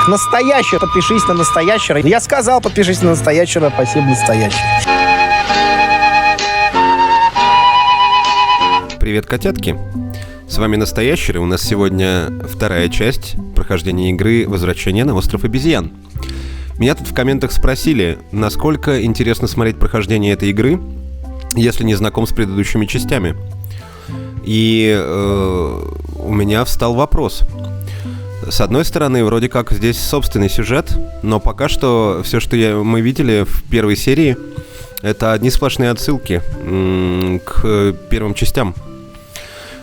Настоящера. Подпишись на Настоящера. Я сказал, подпишись на Настоящера. Спасибо, Настоящера. Привет, котятки. С вами Настоящера. У нас сегодня вторая часть прохождения игры «Возвращение на Остров Обезьян». Меня тут в комментах спросили, насколько интересно смотреть прохождение этой игры, если не знаком с предыдущими частями. И у меня встал вопрос. С одной стороны, вроде как здесь собственный сюжет, но пока что все, что мы видели в первой серии, это одни сплошные отсылки к первым частям.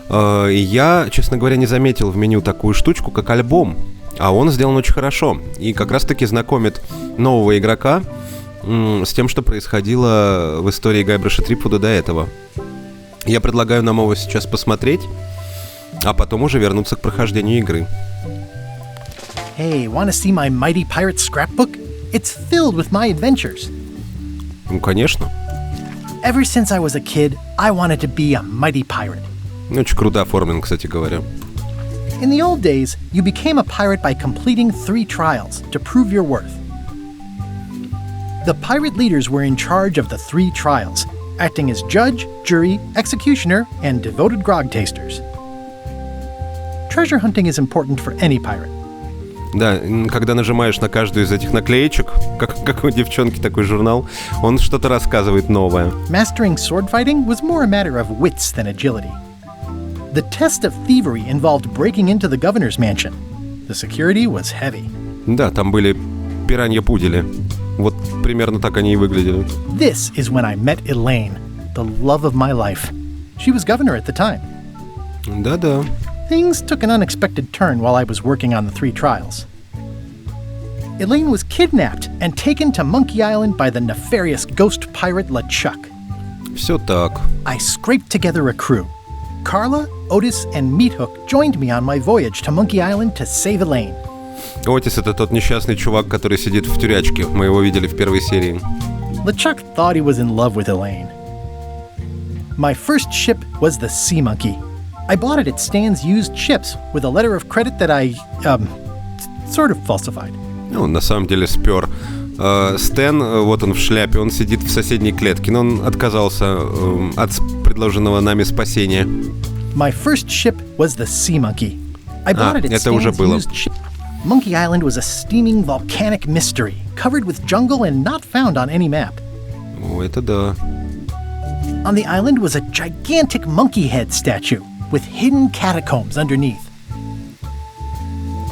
И я, честно говоря, не заметил в меню такую штучку, как альбом. А он сделан очень хорошо. И как раз-таки знакомит нового игрока с тем, что происходило в истории Гайбраша Трипвуда до этого. Я предлагаю нам его сейчас посмотреть, а потом уже вернуться к прохождению игры. Hey, wanna see my mighty pirate scrapbook? It's filled with my adventures. Ну, конечно. Ever since I was a kid, I wanted to be a mighty pirate. Очень круто оформлен, кстати говоря. In the old days, you became a pirate by completing 3 trials to prove your worth. The pirate leaders were in charge of the 3 trials, acting as judge, jury, executioner, and devoted grog tasters. Treasure hunting is important for any pirate. Да, когда нажимаешь на каждую из этих наклеечек, как у девчонки такой журнал, он что-то рассказывает новое. Mastering sword fighting was more a matter of wits than agility. The test of thievery involved breaking into the governor's mansion. The security was heavy. Да, там были пиранья-пудели. Вот примерно так они и выглядели. This is when I met Elaine, the love of my life. She was governor at the time. Да-да. Things took an unexpected turn while I was working on the 3 trials. Elaine was kidnapped and taken to Monkey Island by the nefarious ghost pirate LeChuck. Все так. I scraped together a crew. Carla, Otis, and Meathook joined me on my voyage to Monkey Island to save Elaine. Отис — это тот несчастный чувак, который сидит в тюрячке. Мы его видели в первой серии. LeChuck thought he was in love with Elaine. My first ship was the Sea Monkey. I bought it at Stan's used ships with a letter of credit that I, sort of falsified. Он на самом деле спер. Стэн, вот он в шляпе, он сидит в соседней клетке, но он отказался от предложенного нами спасения. My first ship was the Sea Monkey. I bought it at это уже Stan's было. used ship. Monkey Island was a steaming volcanic mystery, covered with jungle and not found on any map. О, это да. On the island was a gigantic monkey head statue with hidden catacombs underneath.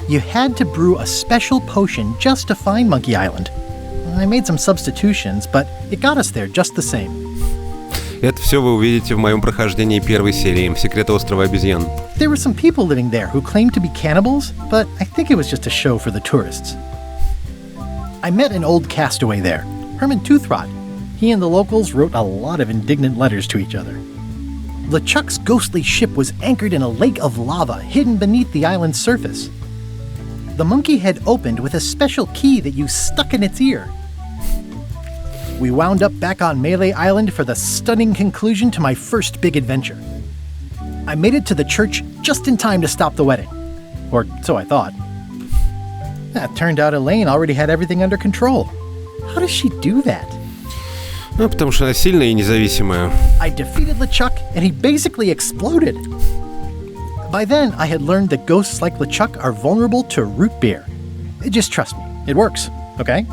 You had to brew a special potion just to find Monkey Island. I made some substitutions, but it got us there just the same. Это все вы увидите в моем прохождении первой серии «Секреты острова обезьян». There were some people living there who claimed to be cannibals, but I think it was just a show for the tourists. I met an old castaway there, Herman Toothrot. He and the locals wrote a lot of indignant letters to each other. LeChuck's ghostly ship was anchored in a lake of lava hidden beneath the island's surface. The monkey head opened with a special key that you stuck in its ear. We wound up back on Melee Island for the stunning conclusion to my first big adventure. I made it to the church just in time to stop the wedding. Or so I thought. That turned out Elaine already had everything under control. How does she do that? Ну, потому что она сильная и независимая. I defeated LeChuck, and he basically exploded. By then, I had learned that ghosts like LeChuck are vulnerable to root beer. Just trust me, it works, okay?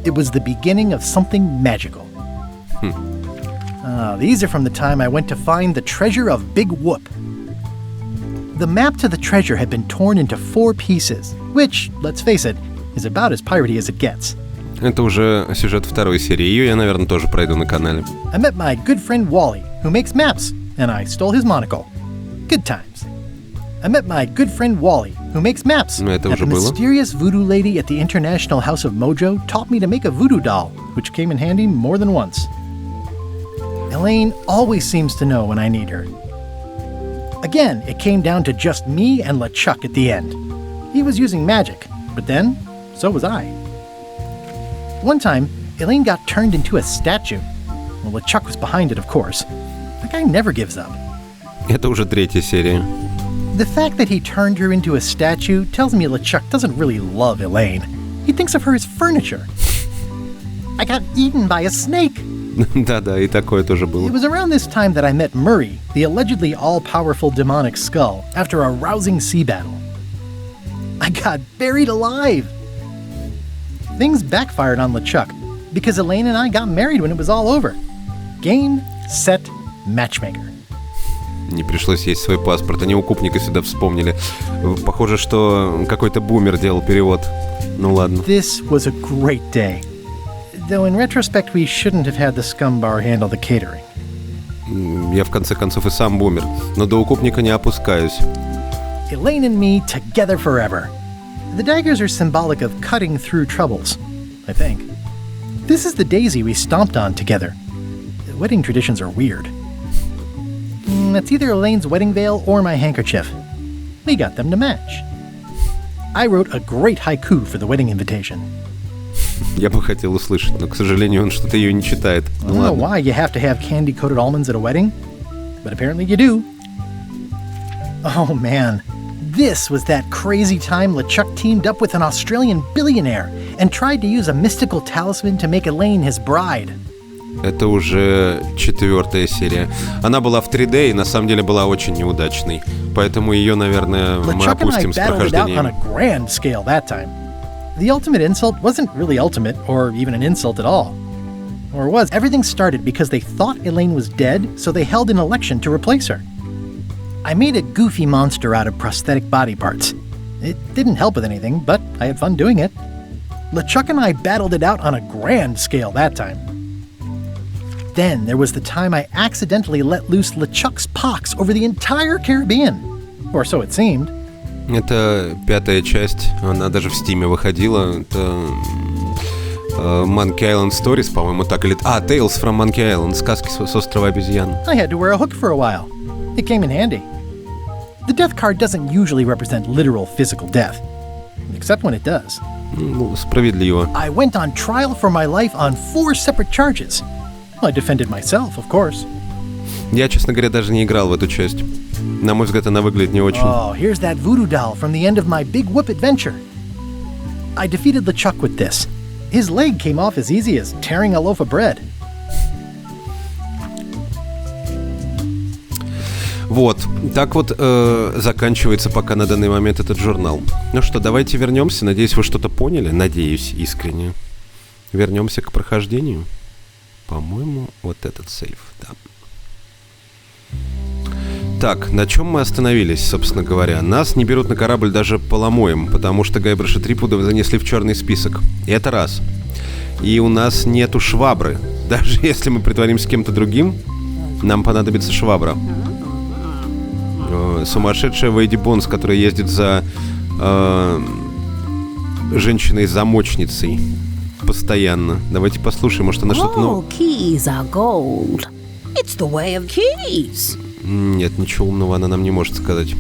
It was the beginning of something magical. These are from the time I went to find the treasure of Big Whoop. The map to the treasure had been torn into 4 pieces, which, let's face it, is about as piratey as it gets. Это уже сюжет второй серии. Ее я, наверное, тоже пройду на канале. I met my good friend Wally, who makes maps, and I stole his monocle. Good times. I met my good friend Wally, who makes maps. Это And уже the было. mysterious voodoo lady at the International House of Mojo taught me to make a voodoo doll, which came in handy more than once. Elaine always seems to know when I need her. Again, it came down to just me and LeChuck at the end. He was using magic, but then, so was I. One time, Elaine got turned into a statue. Well, LeChuck was behind it, of course. The guy never gives up. Это уже третья серия. The fact that he turned her into a statue tells me LeChuck doesn't really love Elaine. He thinks of her as furniture. I got eaten by a snake. Да-да, и такое тоже было. It was around this time that I met Murray, the allegedly all-powerful demonic skull, after a rousing sea battle. I got buried alive. Things backfired on LeChuck, because Elaine and I got married when it was all over. Game, set, matchmaker. Не пришлось есть свой паспорт, они укупника сюда вспомнили. Похоже, что какой-то бумер делал перевод. Ну ладно. This was a great day. Though in retrospect we shouldn't have had the scum bar handle the catering. Я в конце концов и сам бумер, но до укупника не опускаюсь. Elaine and me together forever. The daggers are symbolic of cutting through troubles, I think. This is the daisy we stomped on together. Wedding traditions are weird. It's either Elaine's wedding veil or my handkerchief. We got them to match. I wrote a great haiku for the wedding invitation. Я бы хотел услышать, но, к сожалению, он что-то ее не читает. I don't know why you have to have candy-coated almonds at a wedding, but apparently you do. Oh man, this was that crazy time LeChuck teamed up with an Australian billionaire and tried to use a mystical talisman to make Elaine his bride. Это уже 4-я серия. Она была в 3D и на самом деле была очень неудачной. Поэтому ее, наверное, мы опустим с прохождением. The ultimate insult wasn't really ultimate, or even an insult at all. Or was. Everything started because they thought Elaine was dead, so they held an election to replace her. I made a goofy monster out of prosthetic body parts. It didn't help with anything, but I had fun doing it. LeChuck and I battled it out on a grand scale that time. Then there was the time I accidentally let loose LeChuck's pox over the entire Caribbean. Or so it seemed. Это 5-я часть, она даже в Стиме выходила. Это Monkey Island Stories, по-моему, так или... Tales from Monkey Island, сказки с Острова Обезьян. I had to wear a hook for a while. It came in handy. The death card doesn't usually represent literal physical death, except when it does. Справедливо. I went on trial for my life on 4 separate charges. I defended myself, of course. Я, честно говоря, даже не играл в эту часть. На мой взгляд, она выглядит не очень. Oh, here's that voodoo doll from the end of my Big Whoop adventure. I defeated LeChuck with this. His leg came off as easy as tearing a loaf of bread. Вот, так вот заканчивается пока на данный момент этот журнал. Ну что, давайте вернемся. Надеюсь, вы что-то поняли. Надеюсь, искренне. Вернемся к прохождению. По-моему, вот этот сейф, да. Так, на чем мы остановились, собственно говоря? Нас не берут на корабль даже поломоем, потому что Гайбраша Трипвуда занесли в черный список. И это раз. И у нас нету швабры. Даже если мы притворимся кем-то другим, нам понадобится швабра. Сумасшедшая Вейди Бонс, которая ездит за женщиной-замочницей постоянно. Давайте послушаем, может она что-то новое... Нет, ничего умного она нам не может сказать.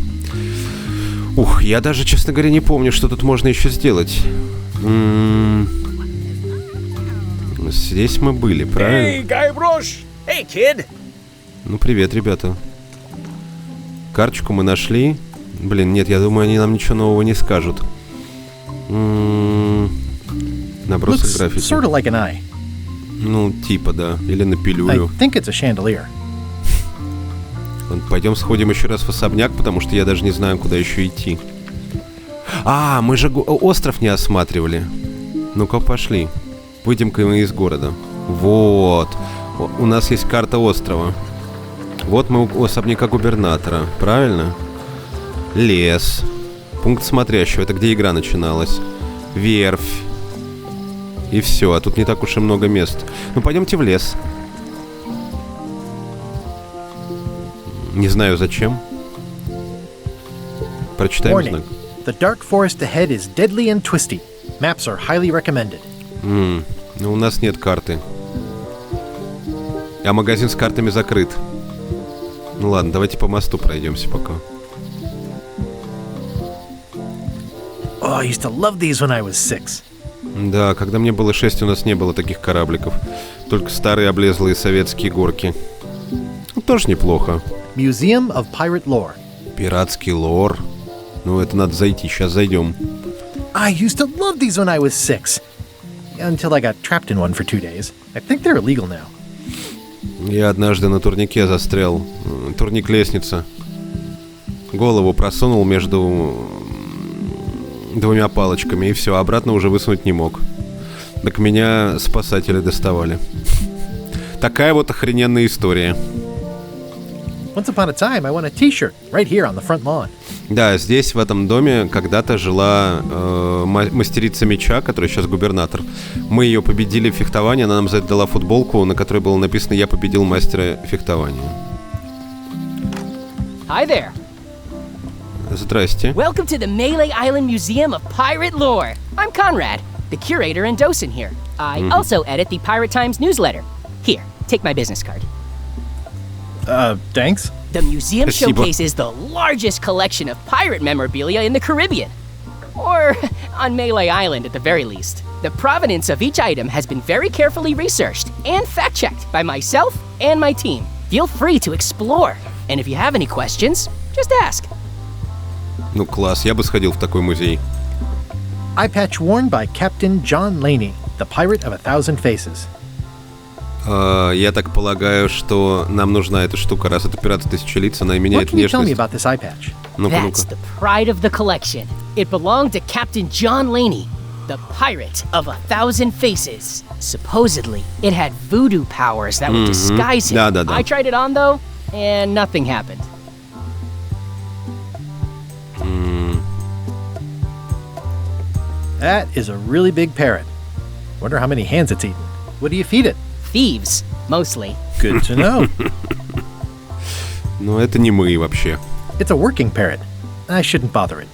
Ух, я даже, честно говоря, не помню, что тут можно еще сделать. Здесь мы были, правильно? Hey, Гайброш! Hey, kid! Ну, привет, ребята. Карточку мы нашли. Блин, нет, я думаю, они нам ничего нового не скажут. Набросы графики. Sort of like an eye. Ну, типа, да. Или на пилюлю. I think it's a chandelier. Пойдем сходим еще раз в особняк, потому что я даже не знаю, куда еще идти. Мы же остров не осматривали. Ну-ка, пошли. Выйдем-ка мы из города. Вот. У нас есть карта острова. Вот мы у особняка губернатора. Правильно? Лес. Пункт смотрящего. Это где игра начиналась. Верфь. И все. А тут не так уж и много мест. Ну, пойдемте в лес. Не знаю зачем. Прочитаем знак. The dark forest ahead is deadly and twisty. Maps are highly recommended. Ну, у нас нет карты. А магазин с картами закрыт. Ну ладно, давайте по мосту пройдемся пока. Oh, I used to love these when I was 6. Да, когда мне было 6, у нас не было таких корабликов. Только старые облезлые советские горки. Ну, тоже неплохо. Museum of Pirate Lore. Пиратский лор. Ну, это надо зайти, сейчас зайдем. I used to love these when I was 6. Until I got trapped in one for 2 days. I think they're illegal now. Я однажды на турнике застрял. Турник-лестница. Голову просунул между двумя палочками, и все, обратно уже высунуть не мог. Так меня спасатели доставали. Такая вот охрененная история. Once upon a time, I won a t-shirt right here on the front lawn. Да, здесь, в этом доме, когда-то жила мастерица меча, которая сейчас губернатор. Мы ее победили в фехтовании, она нам за это дала футболку, на которой было написано «Я победил мастера фехтования». Hi there. Здрасте. Welcome to the Melee Island Museum of Pirate Lore. I'm Conrad, the curator and docent here. I also edit the Pirate Times newsletter. Here, take my business card. Thanks. The museum Спасибо. showcases the largest collection of pirate memorabilia in the Caribbean. Or on Melee Island at the very least. The provenance of each item has been very carefully researched and fact-checked by myself and my team. Feel free to explore. And if you have any questions, just ask. Ну класс, я бы сходил в такой музей. Eye patch worn by Captain John Laney, the pirate of 1,000 faces. Я так полагаю, что нам нужна эта штука, раз это пираты тысячи лиц, она и What меняет can you tell me внешность. about this eye patch? Ну-ка, ну-ка. That's the pride of the collection. It belonged to Captain John Laney, the pirate of 1,000 faces. Supposedly, it had voodoo powers that would disguise him. Да-да-да. I tried it on though, and nothing happened. That is a really big parrot. Wonder how many hands it's eaten. What do you feed it? Thieves, mostly. Good to know. Но это не мы вообще. It's a working parrot. I shouldn't bother it.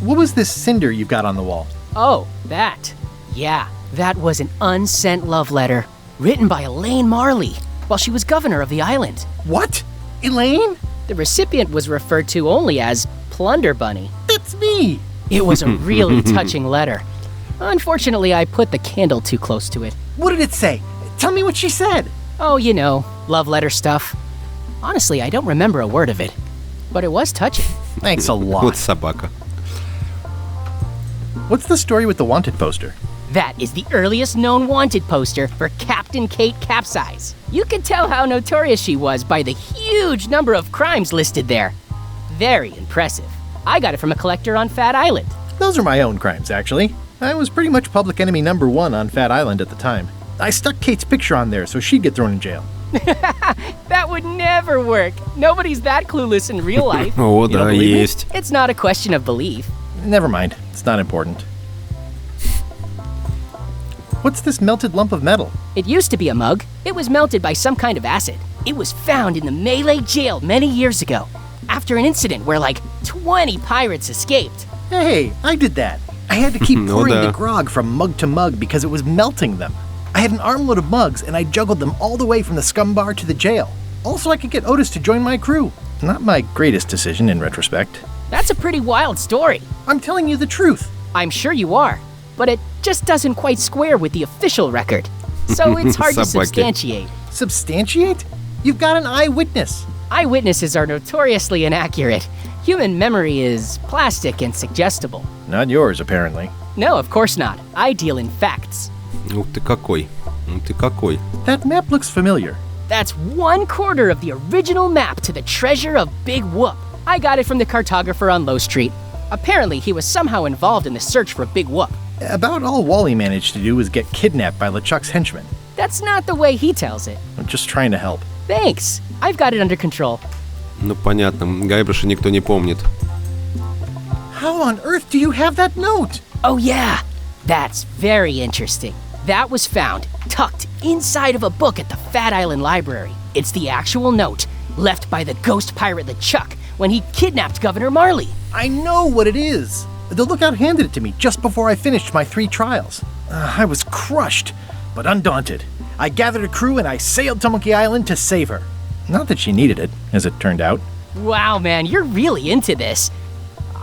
What was this cinder you've got on the wall? Oh, that. Yeah, that was an unsent love letter written by Elaine Marley while she was governor of the island. What? Elaine? The recipient was referred to only as Plunder Bunny. That's me. It was a really touching letter. Unfortunately, I put the candle too close to it. What did it say? Tell me what she said. Oh, you know, love letter stuff. Honestly, I don't remember a word of it, but it was touching. Thanks a lot. Вот собака. What's the story with the wanted poster? That is the earliest known wanted poster for Captain Kate Capsize. You can tell how notorious she was by the huge number of crimes listed there. Very impressive. I got it from a collector on Fat Island. Those are my own crimes, actually. I was pretty much public enemy number 1 on Fat Island at the time. I stuck Kate's picture on there so she'd get thrown in jail. That would never work. Nobody's that clueless in real life. О, don't да, believe me? есть. It's not a question of belief. Never mind. It's not important. What's this melted lump of metal? It used to be a mug. It was melted by some kind of acid. It was found in the Malay jail many years ago, after an incident where like 20 pirates escaped. Hey, I did that. I had to keep No pouring da. the grog from mug to mug because it was melting them. I had an armload of mugs and I juggled them all the way from the scum bar to the jail. Also, I could get Otis to join my crew. Not my greatest decision in retrospect. That's a pretty wild story. I'm telling you the truth. I'm sure you are, but it just doesn't quite square with the official record. So it's hard to Собаки. substantiate. Substantiate? You've got an eyewitness. Eyewitnesses are notoriously inaccurate. Human memory is plastic and suggestible. Not yours, apparently. No, of course not. I deal in facts. Ух ты какой. Ух ты какой. That map looks familiar. That's 1/4 of the original map to the treasure of Big Whoop. I got it from the cartographer on Low Street. Apparently, he was somehow involved in the search for Big Whoop. About all Wally managed to do was get kidnapped by LeChuck's henchmen. That's not the way he tells it. I'm just trying to help. Thanks. I've got it under control. Ну понятно, Гайбраша никто не помнит. How on earth do you have that note? Oh, yeah. That's very interesting. That was found tucked inside of a book at the Fat Island Library. It's the actual note left by the ghost pirate LeChuck when he kidnapped Governor Marley. I know what it is. The lookout handed it to me just before I finished my 3 trials. I was crushed, but undaunted. I gathered a crew and I sailed to Monkey Island to save her. Not that she needed it, as it turned out. Wow, man, you're really into this.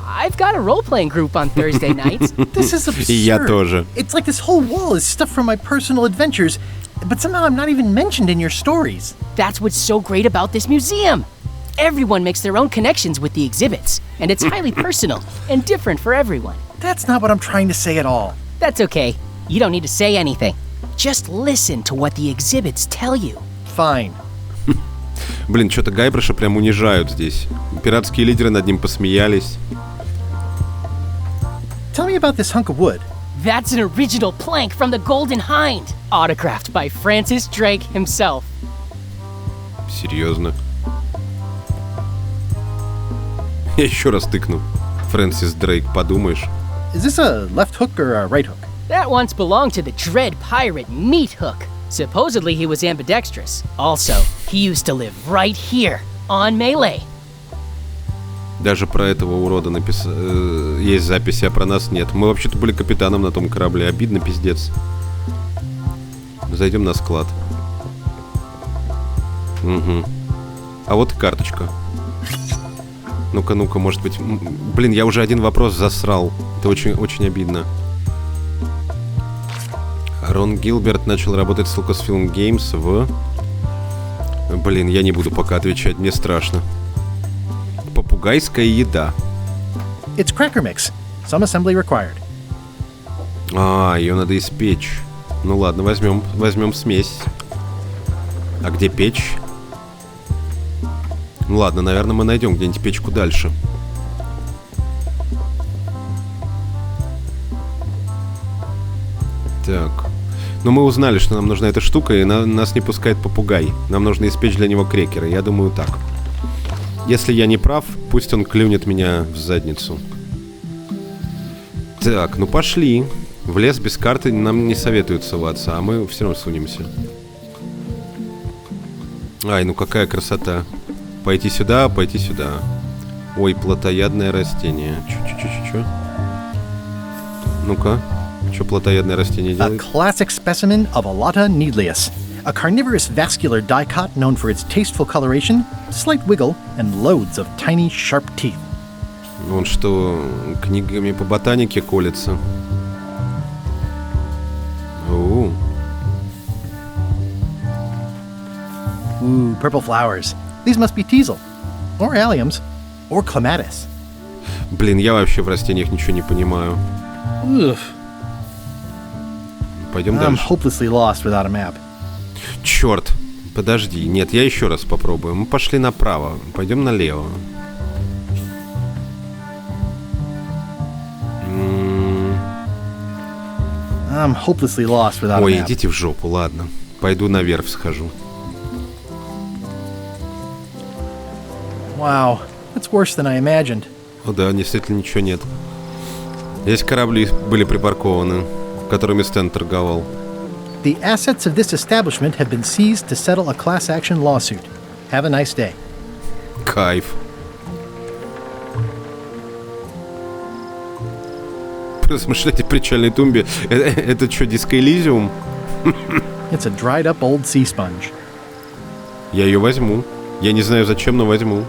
I've got a role-playing group on Thursday nights. This is absurd. И я тоже. It's like this whole wall is stuff from my personal adventures, But somehow I'm not even mentioned in your stories. That's what's so great about this museum. Everyone makes their own connections with the exhibits, and it's highly personal and different for everyone. That's not what I'm trying to say at all. That's okay. You don't need to say anything. Just listen to what the exhibits tell you. Fine. Блин, что-то Гайбраша прям унижают здесь. Пиратские лидеры над ним посмеялись. Tell me about this hunk of wood. That's an original plank from the Golden Hind, autographed by Francis Drake himself. Серьезно? Я еще раз тыкну. Фрэнсис Дрейк, подумаешь. Is this a left hook or a right hook? That once belonged to the dread pirate Meat Hook. Supposedly he was ambidextrous. Also, he used to live right here, on Melee. Даже про этого урода есть записи, а про нас нет. Мы вообще-то были капитаном на том корабле. Обидно, пиздец. Зайдем на склад. Угу. А вот и карточка. Ну-ка, может быть... Блин, я уже один вопрос засрал. Это очень обидно. Рон Гилберт начал работать с Lucasfilm Games в... Блин, я не буду пока отвечать, мне страшно. Попугайская еда. It's cracker mix. Some assembly required. Ее надо испечь. Ну ладно, возьмем смесь. А где печь? Ну ладно, наверное, мы найдем где-нибудь печку дальше. Так. Но мы узнали, что нам нужна эта штука, и нас не пускает попугай. Нам нужно испечь для него крекеры. Я думаю, так. Если я не прав, пусть он клюнет меня в задницу. Так, ну пошли. В лес без карты нам не советуют соваться, а мы все равно сунемся. Ай, ну какая красота. Пойти сюда, пойти сюда. Ой, плотоядное растение. Чё? Ну-ка. Что плотоядное растение делает? A classic specimen of Alata needlius. A carnivorous vascular dicot known for its tasteful coloration, slight wiggle, and loads of tiny sharp teeth. Он что, книгами по ботанике колется? Ooh, purple flowers. These must be teasel, or alliums, or clematis. Блин, я вообще в растениях ничего не понимаю. Пойдем I'm дальше. hopelessly lost without a map. Черт, подожди. Нет, я еще раз попробую. Мы пошли направо. Пойдем налево. I'm hopelessly lost without a Ой, map. идите в жопу, ладно. Пойду наверх схожу. Wow, that's worse than I imagined. О да, действительно ничего нет. Здесь корабли были припаркованы, которыми Стэн торговал. The assets of this establishment have been seized to settle a class action lawsuit. Have a nice day. Кайф. Размышлять о причальной тумбе. Это что, диско-элизиум? It's a dried up old sea sponge. Я ее возьму. Я не знаю зачем, но возьму.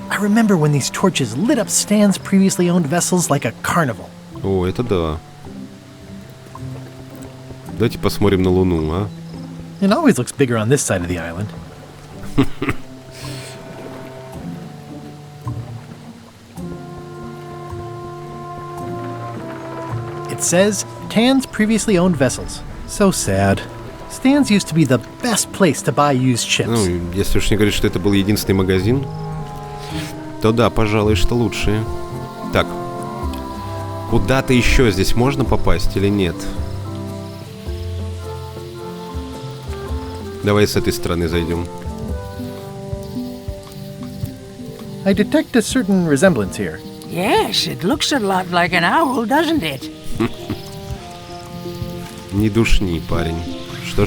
I remember when these torches lit up Stan's previously owned vessels like a carnival. О, это да. Давайте посмотрим на Луну, а? It always looks bigger on this side of the island. It says Tan's previously owned vessels. So sad. Stan's used to be the best place to buy used ships. Ну, если уж не говорить, что это был единственный магазин, то да, пожалуй, что лучшие. Так. Куда-то еще здесь можно попасть или нет? Давай с этой стороны зайдем. I detect a certain resemblance here. Yes, it looks a lot like an owl, doesn't it? Не душни, парень. Что?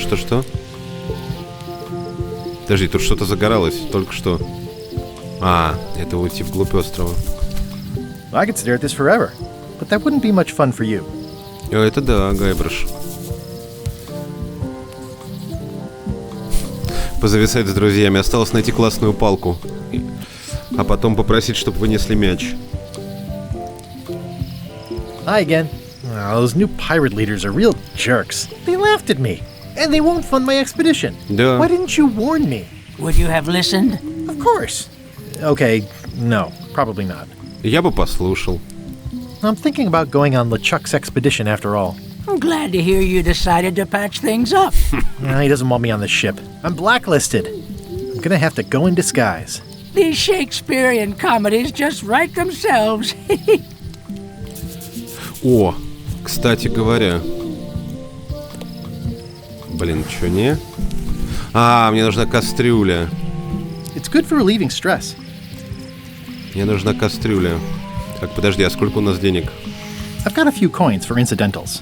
Подожди, тут что-то загоралось только что. А, это уйти вглубь острова. I could stare at this forever, but that wouldn't be much fun for you. Это да, Гайбраш. Позависать с друзьями. Осталось найти классную палку. А потом попросить, чтобы вынесли мяч. Hi again. Oh, those new pirate leaders are real jerks. They laughed at me, and they won't fund my expedition. Да. Why didn't you warn me? Would you have listened? Of course. Okay, no, probably not. Я бы послушал. I'm thinking about going on LeChuck's expedition after all. I'm glad to hear you decided to patch things up. He doesn't want me on the ship. I'm blacklisted. I'm gonna have to go in disguise. These Shakespearean comedies just write themselves. О, кстати говоря. Блин, чё не? Мне нужна кастрюля. It's good for relieving stress. Мне нужна кастрюля. Так, подожди, а сколько у нас денег? I've got a few coins for incidentals.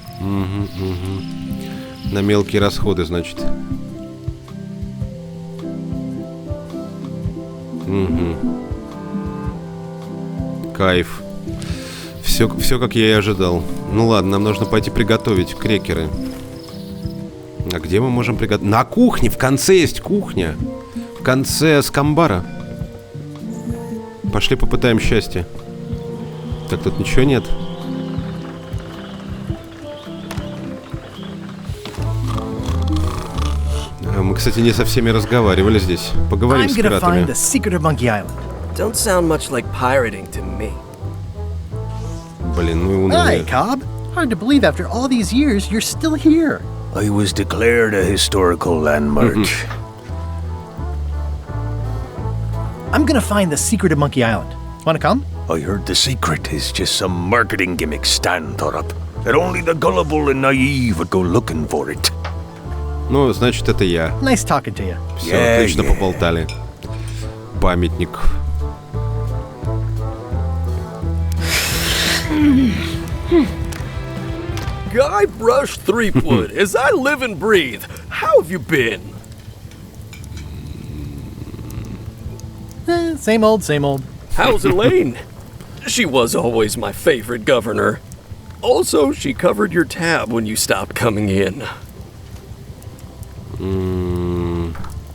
На мелкие расходы, значит. Кайф. Все, как я и ожидал. Ну ладно, нам нужно пойти приготовить крекеры. А где мы можем приготовить? На кухне, в конце есть кухня. В конце скамбара. Пошли попытаем счастье. Так, тут ничего нет. Мы, кстати, не со всеми разговаривали здесь. Поговорим I'm с gonna find пиратами. the secret of Monkey Island. Don't sound much like pirating to me. Блин, ну и Hi, унылые. Cobb. Hard to believe after all these years you're still here. I was declared a historical landmark. I'm gonna find the secret of Monkey Island. Wanna come? I heard the secret is just some marketing gimmick Stan thought up. That only the gullible and naive would go looking for it. Ну, значит, это я. Nice talking to you. Все, Yeah, отлично yeah. поболтали. Памятник. Guybrushed Threepwood, as I live and breathe. How have you been? Same old, same old. How's Elaine? She was always my favorite governor. Also, she covered your tab when you stopped coming in.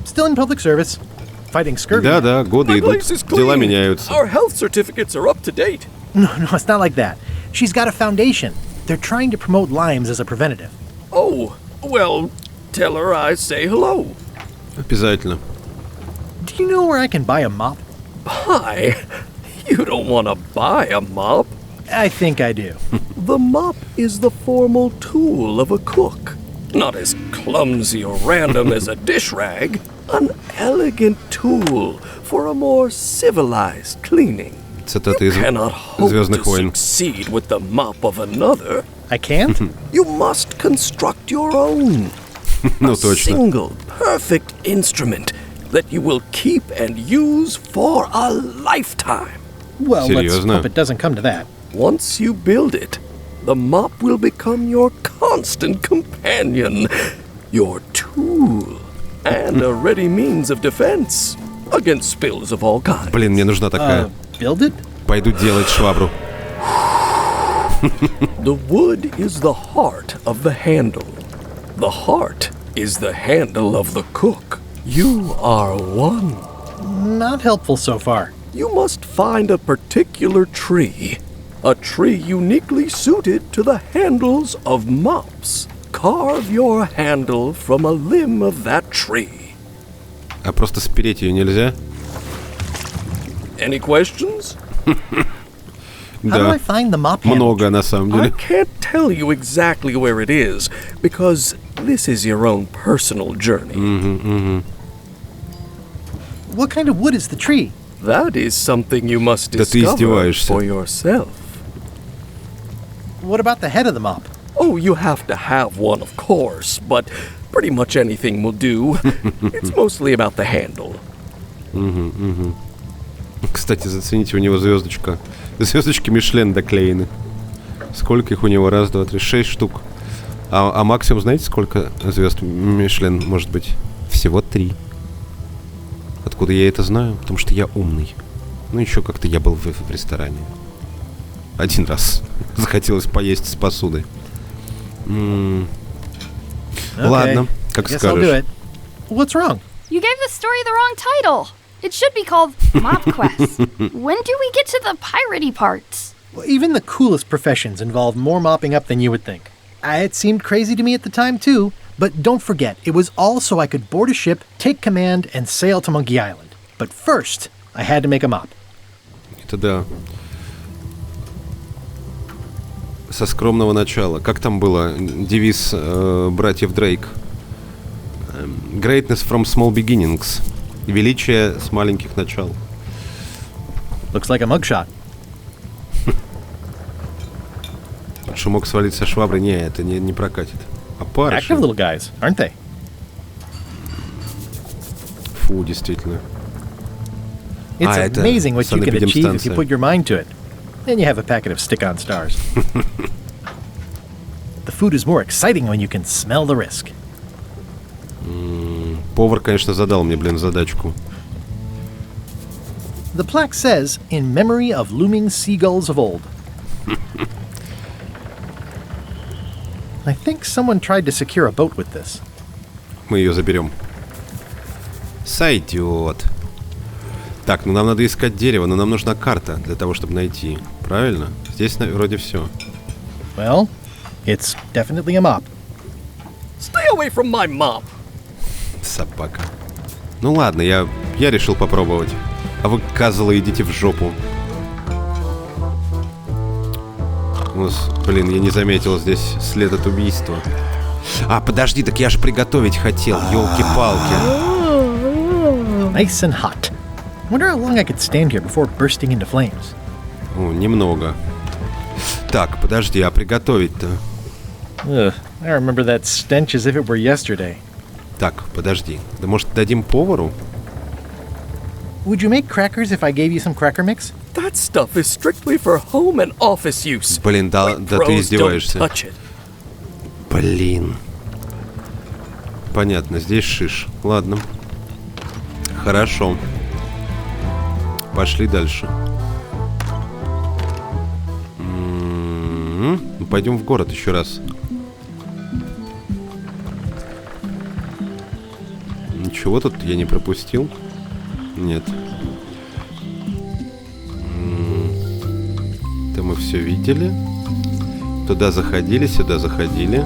Still in public service. Fighting scurvy. Да, годы My идут, place is дела clean. меняются. Our health certificates are up to date. No, it's not like that. She's got a foundation. They're trying to promote limes as a preventative. Oh, well, tell her I say hello. Обязательно. Do you know where I can buy a mop? Hi. You don't want to buy a mop. I think I do. The mop is the formal tool of a cook. Not as clumsy or random as a dish rag. An elegant tool for a more civilized cleaning. Цитата You из cannot hope «Звездных to войн». succeed with the mop of another. I can't? You must construct your own. Ну, A точно. single, perfect instrument that you will keep and use for a lifetime. Well, let's Серьезно? hope it doesn't come to that. Once you build it, the mop will become your constant companion, your tool, and a ready means of defense against spills of all kinds. Блин, мне нужна такая. Build it? Пойду делать швабру. The wood is the heart of the handle. The heart is the handle of the cook. You are one. Not helpful so far. You must find a particular tree. A tree uniquely suited to the handles of mops. Carve your handle from a limb of that tree. А просто спереть ее нельзя? Any questions? How do I Да. find the mop handle? Много, на самом I деле. can't tell you exactly where it is, because this is your own personal journey. What kind of wood is the tree? That is something you must Да ты discover издеваешься. for yourself. What about the head of the mop? Oh, you have to have one, of course, but pretty much anything will do. It's mostly about the handle. Кстати, зацените, у него звездочка. Звездочки Мишлен доклеены. Сколько их у него? Раз, два, три, 6 штук. А максимум, знаете, сколько звезд Мишлен может быть? Всего 3. Откуда я это знаю? Потому что я умный. Ну, еще как-то я был в ресторане. Один раз. Захотелось поесть с посудой. Ладно, как Guess I'll do скажешь. it. What's wrong? You gave the story the wrong title. It should be called Mop Quest. When do we get to the piratey parts? Well, even the coolest professions involve more mopping up than you would think. It seemed crazy to me at the time, too, but don't forget, it was all so I could board a ship, take command, and sail to Monkey Island. But first, I had to make a mop. Это да. Со скромного начала. Как там было? Девиз братьев Дрейк. Greatness from small beginnings. Величие с маленьких начал. Looks like a mugshot. Что мог свалить со швабры? Не, это не прокатит. Active little guys, aren't they? Фу, действительно. It's это amazing what you can achieve if you санэпидемстанция. put your mind to it. Then you have a packet of stick-on stars. The food is more exciting when you can smell the risk. Повар, конечно, задал мне, задачку. The plaque says, in memory of looming seagulls of old. I think someone tried to secure a boat with this. Мы ее заберем. Сойдет. Так, ну нам надо искать дерево, но нам нужна карта для того, чтобы найти. Правильно? Здесь вроде все. Well, it's definitely a mop. Stay away from my mop. Собака. Ну ладно, я решил попробовать. А вы, козлы, идите в жопу. Блин, я не заметил здесь след от убийства. А, подожди, так я же приготовить хотел, елки-палки. Nice and hot. Wonder how long I could stand here before bursting into flames. Немного. Так, подожди, а приготовить-то? Ugh, I remember that stench as if it were yesterday. Так, подожди. Да может дадим повару? Would you make crackers if I gave you some cracker mix? That stuff is strictly for home and office use. Блин, да ты Pros don't издеваешься. touch it. Блин. Понятно, здесь шиш. Ладно. Хорошо. Пошли дальше. Ну, пойдем в город еще раз. Ничего тут я не пропустил? Нет. Это мы все видели. Туда заходили, сюда заходили.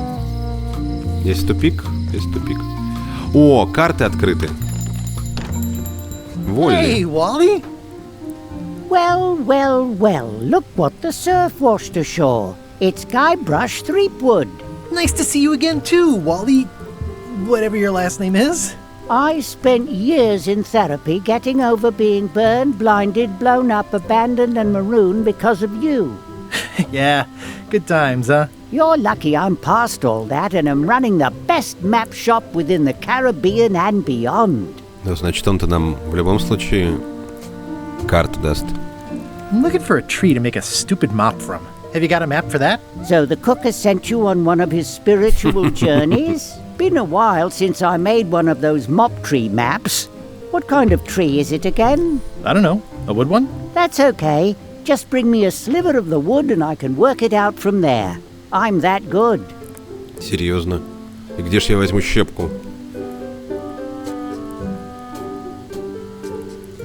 Есть тупик? Есть тупик. О, карты открыты. Вольные. Hey, Wally! Well, look what the surf washed ashore. It's Gaibrash Tripwud. Nice to see you again, too, Wally. Whatever your last name is. I spent years in therapy getting over being burned, blinded, blown up, abandoned, and marooned because of you. Yeah, good times, huh? You're lucky I'm past all that and am running the best map shop within the Caribbean and beyond. Ну, значит, он-то нам в любом случае карту даст. I'm looking for a tree to make a stupid mop from. Have you got a map for that? So the cook has sent you on one of his spiritual journeys? Been a while since I made one of those mop tree maps. What kind of tree is it again? I don't know. A wood one? That's okay. Just bring me a sliver of the wood and I can work it out from there. I'm that good. Серьезно? И где ж я возьму щепку?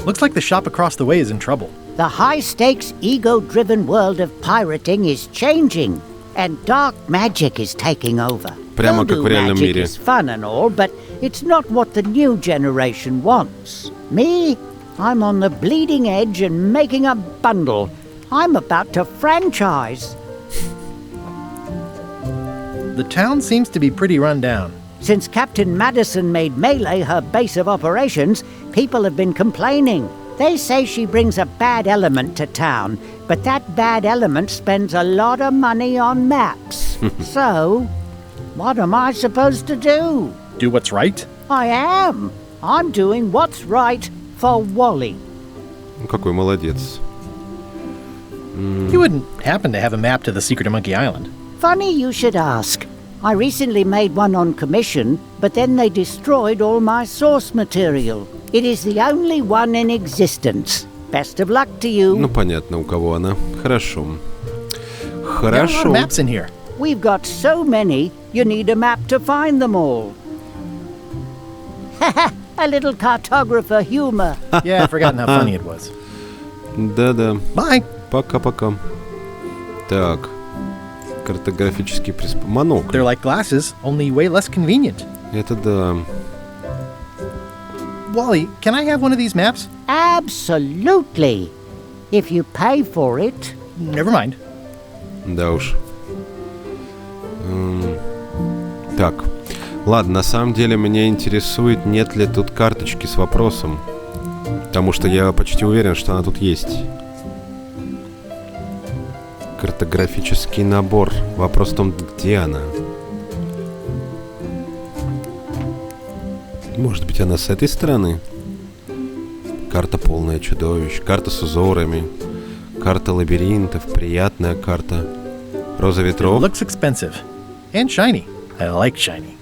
Looks like the shop across the way is in trouble. The high-stakes, ego-driven world of pirating is changing, and dark magic is taking over. Прямо как в реальном magic мире. is fun and all, but it's not what the new generation wants. Me, I'm on the bleeding edge and making a bundle. I'm about to franchise. The town seems to be pretty run down. Since Captain Madison made Melee her base of operations, people have been complaining. They say she brings a bad element to town, but that bad element spends a lot of money on maps. So, what am I supposed to do? Do what's right? I am. I'm doing what's right for Wally. Ну, какой молодец. You wouldn't happen to have a map to the secret of Monkey Island. Funny you should ask. I recently made one on commission, but then they destroyed all my source material. It is the only one in existence. Best of luck to you. Ну, понятно, у кого она. Хорошо. There are a lot Хорошо. of maps in here. We've got so many, you need a map to find them all. A little cartographer humor. Yeah, I've forgotten how funny it was. Да-да. Bye. Пока-пока. Так. Картографический монокль. They're like glasses, only way less convenient. Это да. Wally, can I have one of these maps? Absolutely. If you pay for it. Never mind. Да уж. Так. Ладно, на самом деле меня интересует, нет ли тут карточки с вопросом. Потому что я почти уверен, что она тут есть. Картографический набор. Вопрос в том, где она. Может быть, она с этой стороны? Карта полная чудовищ. Карта с узорами. Карта лабиринтов. Приятная карта. Роза ветров. Looks expensive. And shiny. I like shiny.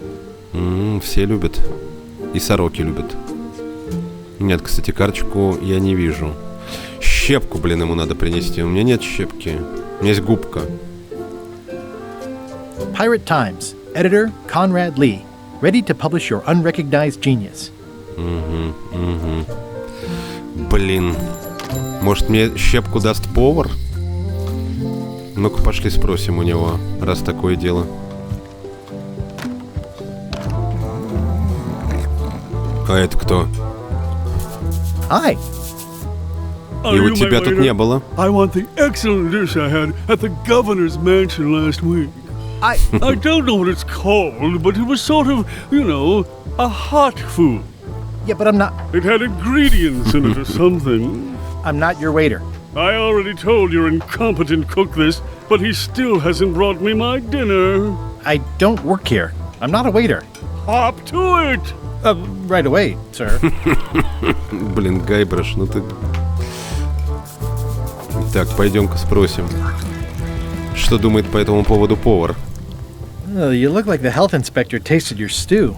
Все любят. И сороки любят. Нет, кстати, карточку я не вижу. Щепку, блин, ему надо принести. У меня нет щепки. У меня есть губка. Pirate Times. Editor Conrad Lee. Ready to publish your unrecognized genius. Блин. Может, мне щепку даст повар? Ну-ка, пошли спросим у него, раз такое дело. А это кто? Hi. И у тебя тут не было. I want the excellent dish I had at the governor's mansion last week. I don't know what it's called, but it was sort of, you know, a hot food. Yeah, but I'm not It had ingredients in it or something. I'm not your waiter. I already told your incompetent cook this, but he still hasn't brought me my dinner. I don't work here. I'm not a waiter. Hop to it! Right away, sir. Блин, Гайбраш, ну ты... Так, пойдем-ка спросим. Что думает по этому поводу повар? You look like the health inspector tasted your stew.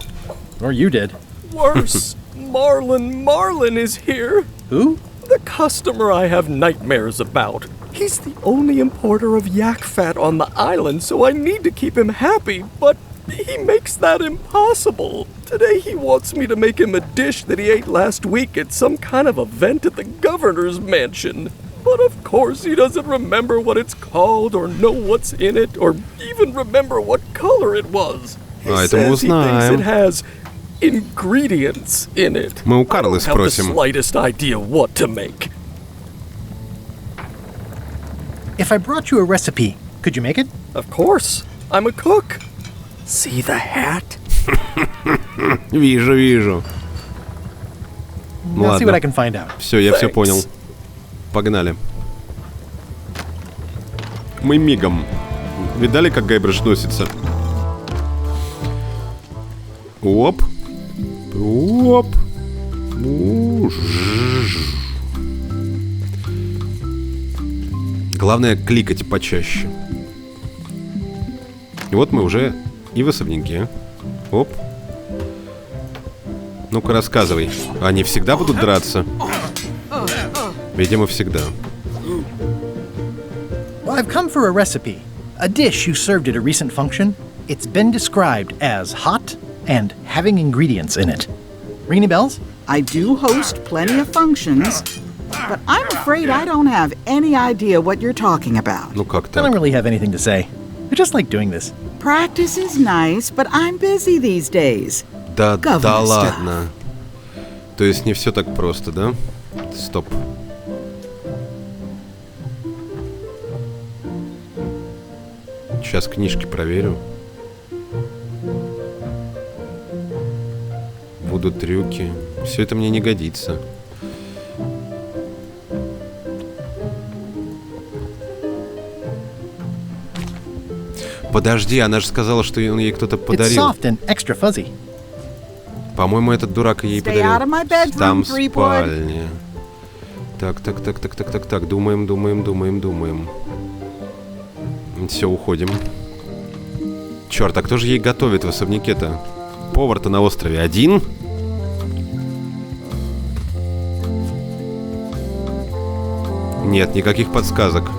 Or you did. Worse. Marlin is here. Who? The customer I have nightmares about. He's the only importer of yak fat on the island, so I need to keep him happy, but he makes that impossible. Today he wants me to make him a dish that he ate last week at some kind of event at the governor's mansion. But of course he doesn't remember what it's called or know what's in it or even remember what color it was. He says he thinks it has ingredients in it. Мы у Карлы I don't have the спросим. slightest idea what to make. If I brought you a recipe, could you make it? Of course, I'm a cook. See the hat? Вижу. I'll see what I Ладно. can find out. Все, я все понял. Погнали. Мы мигом. Видали, как Гайбраш носится? Оп. Оп. Главное кликать почаще. И вот мы уже и в особняке. Оп. Ну-ка, рассказывай. Они всегда будут драться? Видимо, всегда. Well, I've come for a recipe. A dish you served at a recent function. It's been described as hot and having ingredients in it. Ring any bells? I do host plenty of functions, but I'm afraid I don't have any idea what you're talking about. Ну как I don't так? really have anything to say. I just like doing this. Practice is nice, but I'm busy these days. Да Governor ладно. То есть не все так просто, да? Стоп. Сейчас книжки проверю. Будут трюки. Все это мне не годится. Подожди, она же сказала, что он ей кто-то It's подарил. soft and extra fuzzy. По-моему, этот дурак ей Stay out of my подарил. bedroom, Там Трипвуд. спальня. Так. Думаем. Все, уходим. Черт, а кто же ей готовит в особняке-то? Повар-то на острове один? Нет, никаких подсказок.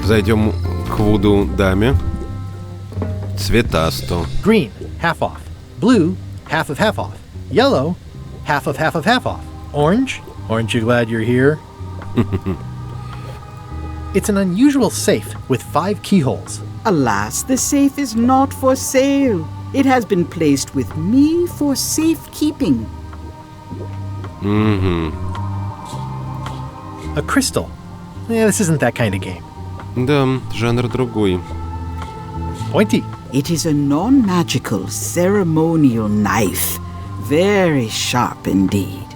Зайдем к Вуду даме. Цветасто. Green, half off. Blue, half of half off. Yellow, half off. Orange? Aren't you glad you're here? It's an unusual safe with 5 keyholes. Alas, the safe is not for sale. It has been placed with me for safekeeping. A crystal. Yeah, this isn't that kind of game. Да, жанр другой. Pointy. It is a non-magical ceremonial knife. Very sharp indeed.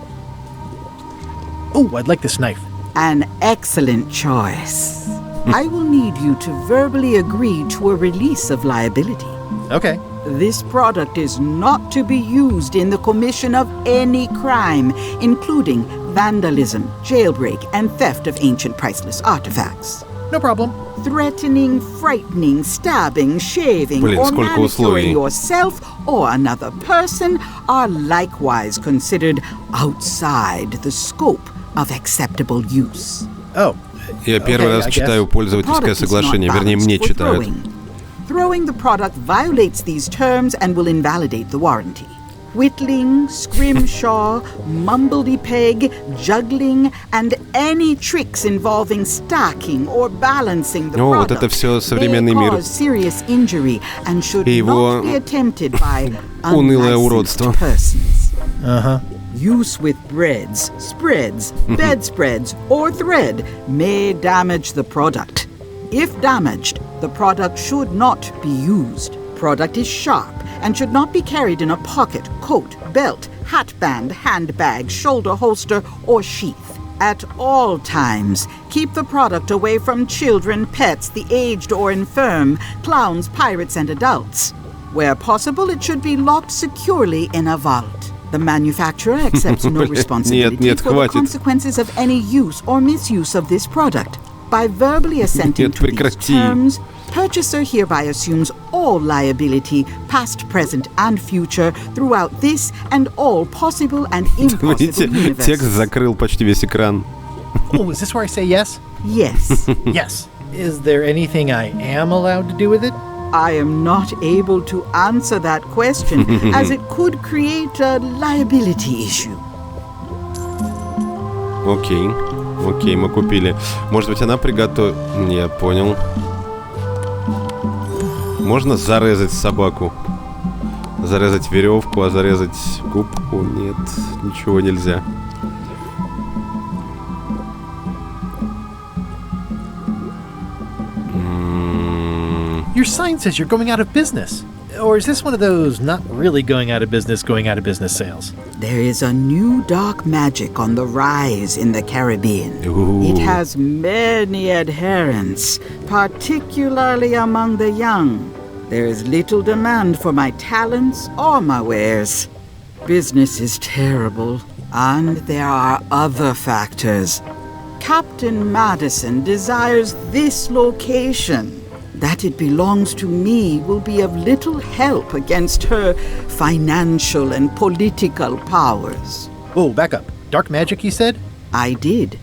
Oh, I'd like this knife. An excellent choice. I will need you to verbally agree to a release of liability. Okay. This product is not to be used in the commission of any crime, including vandalism, jailbreak, and theft of ancient priceless artifacts. No problem. Threatening, frightening, stabbing, shaving, Блин, or сколько условий. manicuring yourself or another person are likewise considered outside the scope of acceptable use. Oh. Я первый раз читаю пользовательское соглашение, вернее, мне читают. Throwing the product violates these terms and will invalidate the warranty. Whittling, scrimshaw, mumbledy-peg, juggling, and any tricks involving stacking or balancing the Вот это product все современный may мир. cause serious injury and should И его not be attempted by унылое unlicensed уродство. persons. Uh-huh. Use with breads, spreads, bedspreads, or thread may damage the product. If damaged, the product should not be used. Product is sharp and should not be carried in a pocket, coat, belt, hatband, handbag, shoulder holster, or sheath. At all times, keep the product away from children, pets, the aged or infirm, clowns, pirates, and adults. Where possible, it should be locked securely in a vault. The manufacturer accepts no responsibility for the consequences of any use or misuse of this product. By verbally assenting to these terms, purchaser hereby assumes all liability, past, present, and future, throughout this and all possible and impossible universes. Текст закрыл почти весь экран. Oh, is this where I say yes? Yes. Yes. Is there anything I am allowed to do with it? I am not able to answer that question, as it could create a liability issue. Окей, мы купили. Может быть, она приготовит... Я понял. Можно зарезать собаку? Зарезать веревку, а зарезать губку? Нет, ничего нельзя. Your sign says you're going out of business. Or is this one of those not really going out of business sales? There is a new dark magic on the rise in the Caribbean. Ooh. It has many adherents, particularly among the young. There is little demand for my talents or my wares. Business is terrible, and there are other factors. Captain Madison desires this location. That it belongs to me will be of little help against her financial and political powers. Whoa, back up. Dark magic, you said? I did.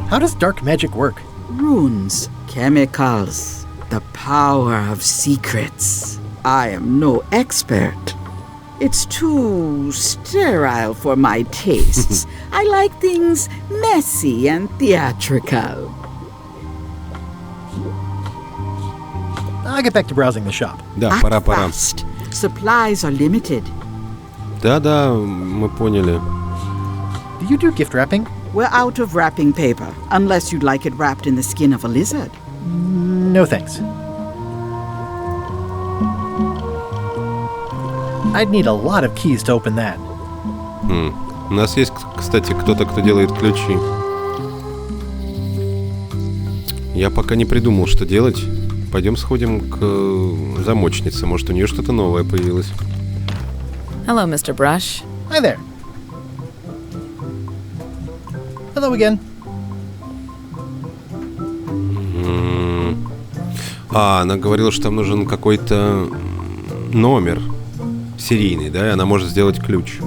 How does dark magic work? Runes, chemicals, the power of secrets. I am no expert. It's too sterile for my tastes. I like things messy and theatrical. I'll get back to browsing the shop. Да, Act пора. fast. Supplies are limited. Да, мы поняли. Do you do gift wrapping? We're out of wrapping paper, unless you'd like it wrapped in the skin of a lizard. No thanks. I'd need a lot of keys to open that. У нас есть, кстати, кто-то, кто делает ключи. Я пока не придумал, что делать. Пойдем сходим к замочнице. Может, у нее что-то новое появилось. Hello, Mr. Brush. Hi there. Hello again. Она говорила, что там нужен какой-то номер серийный, да? И она может сделать ключ.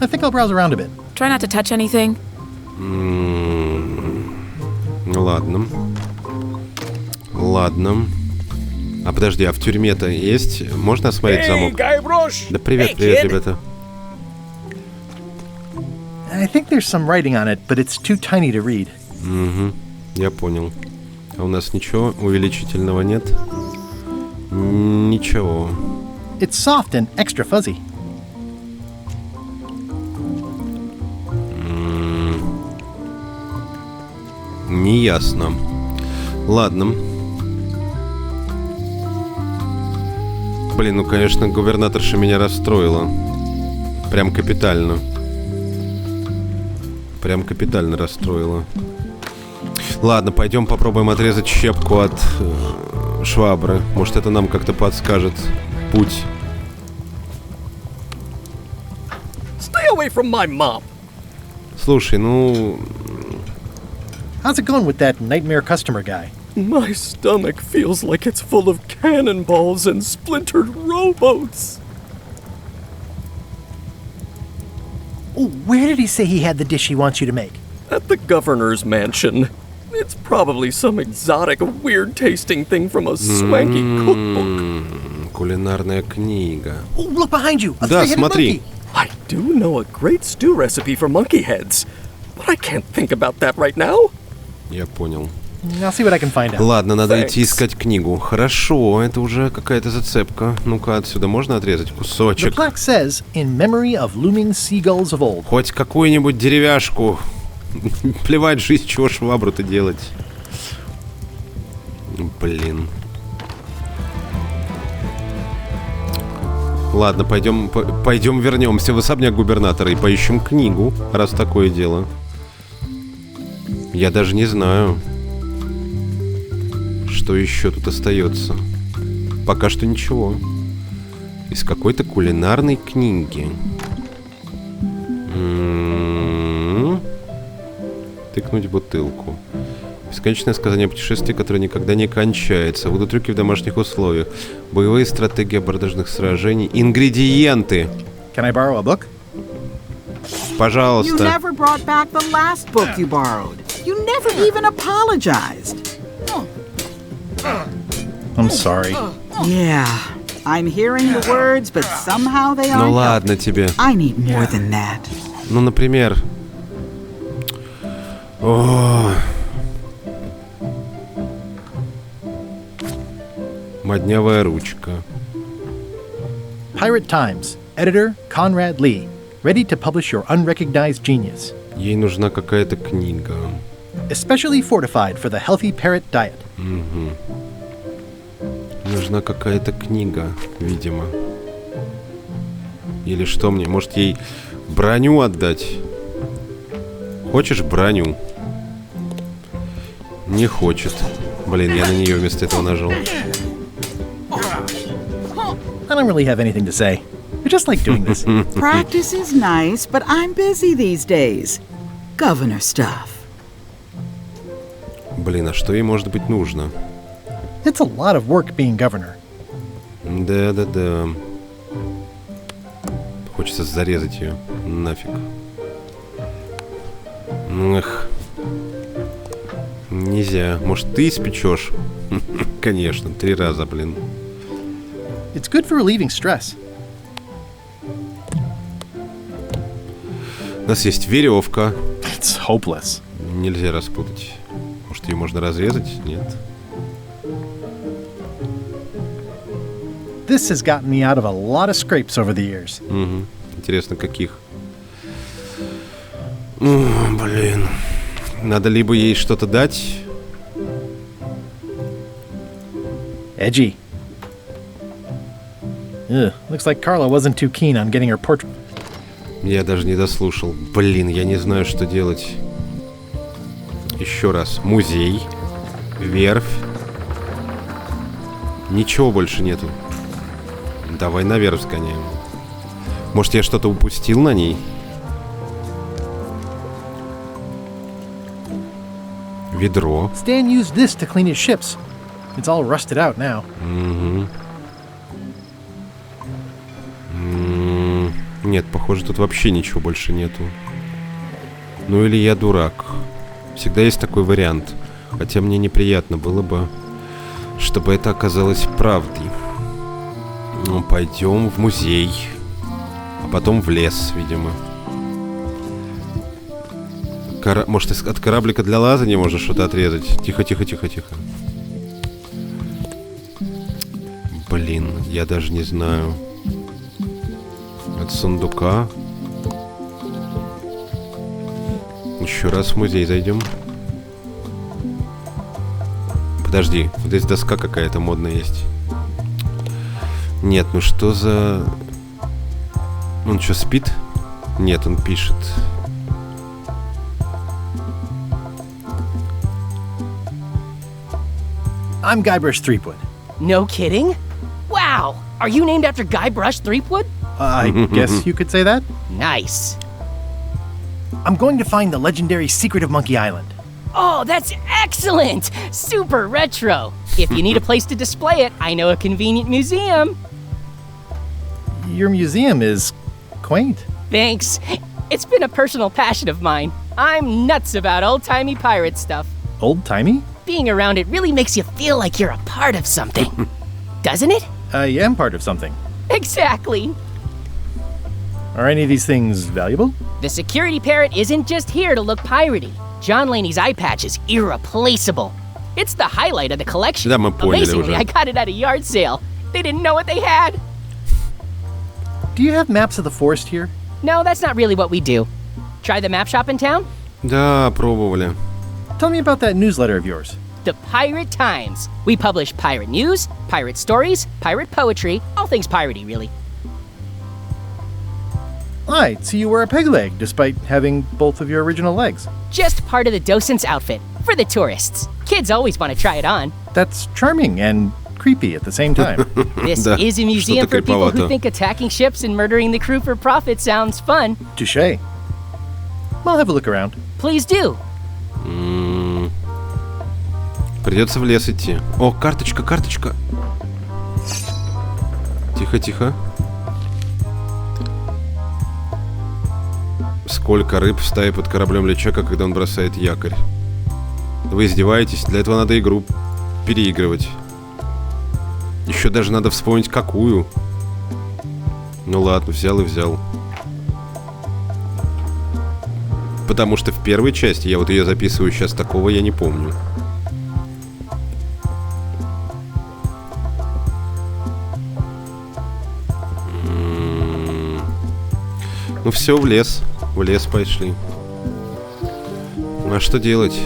I think I'll browse around a bit. Try not to touch anything. Ладно. А подожди, а в тюрьме-то есть? Можно осмотреть замок? Гайброш! Да привет, привет, ребята. I think there's some writing on it, but it's too tiny to read. Угу, я понял. А у нас ничего увеличительного нет? Ничего. It's soft and extra fuzzy. Неясно. Ладно. Блин, ну, конечно, губернаторша меня расстроила. Прям капитально. Прям капитально расстроила. Ладно, пойдем попробуем отрезать щепку от швабры. Может, это нам как-то подскажет путь. Stay away from my mom. Слушай, ну... How's it going with that nightmare customer guy? My stomach feels like it's full of cannonballs and splintered rowboats. Oh, where did he say he had the dish he wants you to make? At the governor's mansion. It's probably some exotic, weird-tasting thing from a swanky cookbook. Кулинарная книга. Oh, look behind you! A Да, three-headed смотри. monkey! I do know a great stew recipe for monkey heads, but I can't think about that right now. Я понял. I'll see what I can find out. Ладно, надо идти Thanks. искать книгу. Хорошо, это уже какая-то зацепка. Ну-ка, отсюда можно отрезать The кусочек? plaque says, in memory of looming seagulls of old. Хоть какую-нибудь деревяшку. Плевать жизнь, чего швабру-то делать. Блин. Ладно, пойдем вернемся в особняк губернатора и поищем книгу, раз такое дело. Я даже не знаю, что еще тут остается. Пока что ничего. Из какой-то кулинарной книги. Тыкнуть бутылку. Бесконечное сказание о путешествии, которое никогда не кончается. Водотрюки в домашних условиях. Боевые стратегии абордажных сражений. Ингредиенты. Can I borrow a book? You Пожалуйста. never brought back the last book you borrowed. You never even apologized. I'm sorry. Yeah, I'm hearing the words, but somehow they Ну aren't. ладно тебе. I need more than that. Ну, например... О. Моднявая ручка. Pirate Times. Editor Conrad Lee. Ready to publish your unrecognized genius. Ей нужна какая-то книга. Especially fortified for the healthy parrot diet. Нужна какая-то книга, видимо. Или что мне? Может, ей броню отдать? Хочешь броню? Не хочет. Блин, я на нее вместо этого нажал. I don't really have anything to say. I just like doing this. Practice is nice, but I'm busy these days. Governor stuff. Блин, а что ей может быть нужно? It's a lot of work being governor. Да-да-да. Хочется зарезать ее. Нафиг. Эх. Нельзя. Может, ты испечешь? Конечно, 3 раза, блин. It's good for relieving stress. У нас есть веревка. It's hopeless. Нельзя распутать. Может, ее можно разрезать? Нет. This has gotten me out of a lot of scrapes over the years. Угу. Интересно, каких? Блин. Надо либо ей что-то дать. Edgy. Ugh, looks like Carla wasn't too keen on getting her portrait. Я даже не дослушал. Блин, я не знаю, что делать. Еще раз. Музей. Верфь. Ничего больше нету. Давай наверх сгоняем. Может, я что-то упустил на ней? Ведро. Stan used this to clean his ships. It's all rusted out now. Нет, похоже, тут вообще ничего больше нету. Ну или я дурак. Всегда есть такой вариант. Хотя мне неприятно было бы чтобы это оказалось правдой. Ну, пойдем в музей. А потом в лес, видимо. Может, от кораблика для лазания можно что-то отрезать? Тихо. Блин, я даже не знаю. От сундука. Еще раз в музей зайдем. Подожди, вот здесь доска какая-то модная есть. Нет, ну что за... Он что, спит? Нет, он пишет. I'm Gaibrash Tripwуда. No kidding? Wow! Are you named after Gaibrash Tripwуда? I guess you could say that. Nice. I'm going to find the legendary secret of Monkey Island. Oh, that's excellent! Super retro. If you need a place to display it, I know a convenient museum. Your museum is quaint. Thanks. It's been a personal passion of mine. I'm nuts about old-timey pirate stuff. Old-timey? Being around it really makes you feel like you're a part of something. Doesn't it? I am part of something. Exactly. Are any of these things valuable? The security parrot isn't just here to look piratey. John Laney's eye patch is irreplaceable. It's the highlight of the collection. Да, мы поняли Amazingly, уже. I got it at a yard sale. They didn't know what they had. Do you have maps of the forest here? No, that's not really what we do. Try the map shop in town? Да, пробовали. Tell me about that newsletter of yours. The Pirate Times. We publish pirate news, pirate stories, pirate poetry, all things piratey, really. I'd see you wear a peg leg despite having both of your original legs. Just part of the docent's outfit. For the tourists. Kids always want to try it on. That's charming and creepy at the same time. This Да, is a museum что-то for people who криповато. think attacking ships and murdering the crew for profit sounds fun. Touché. I'll have a look around. Please do. Придется в лес идти. О, карточка. Тихо. Сколько рыб в стае под кораблем Личака, когда он бросает якорь? Вы издеваетесь? Для этого надо игру переигрывать. Еще даже надо вспомнить, какую. Ну ладно, взял и взял. Потому что в первой части, я вот ее записываю сейчас, такого я не помню. Ну все, в лес пошли. Ну а что делать?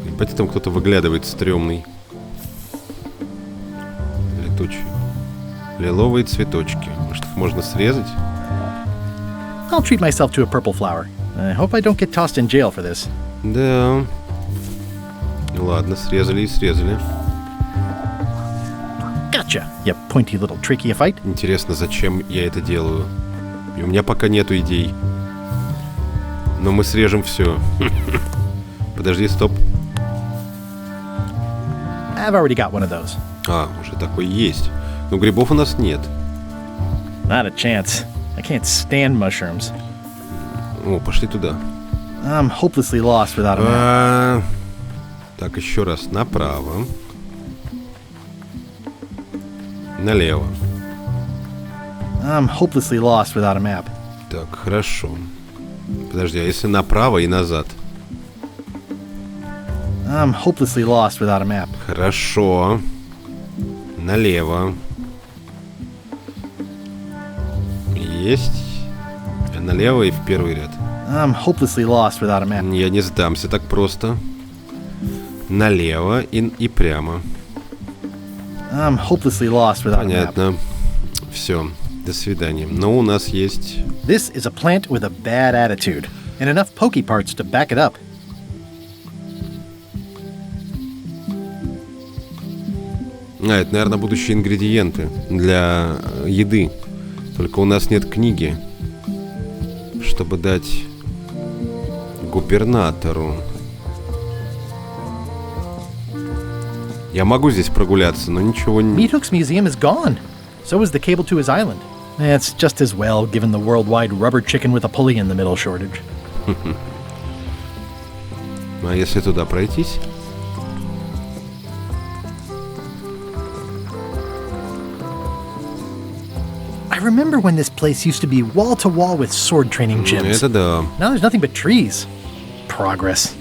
Ебать, там кто-то выглядывает стрёмный. Летучие. Лиловые цветочки. Может, их можно срезать? I'll treat myself to a purple flower. I hope I don't get tossed in jail for this. Да. Ладно, срезали. Gotcha, you pointy little tricky fight. Интересно, зачем я это делаю? И у меня пока нету идей. Но мы срежем все. Подожди, стоп. I've already got one of those. А, уже такой есть. Но грибов у нас нет. Not a chance. I can't stand mushrooms. О, пошли туда. I'm hopelessly lost without a map. Так, еще раз. Направо. Налево. I'm hopelessly lost without a map. Так, хорошо. Подожди, а если направо и назад? I'm hopelessly lost without a map. Хорошо. Налево. Есть. А налево и в первый ряд. I'm hopelessly lost without a map. Я не сдамся так просто. Налево и прямо. I'm hopelessly lost without a map. Понятно. Все. До свидания. Но у нас есть... This is a plant with a bad attitude, and enough pokey parts to back it up. Это, наверное, будущие ингредиенты для еды. Только у нас нет книги, чтобы дать губернатору. Я могу здесь прогуляться, но ничего не... Meat Hook's museum is gone. So is the cable to his island. It's just as well, given the worldwide rubber chicken with a pulley in the middle shortage. А если туда пройтись? I remember when this place used to be wall-to-wall with sword training gyms. Это да. Now there's nothing but trees. Progress.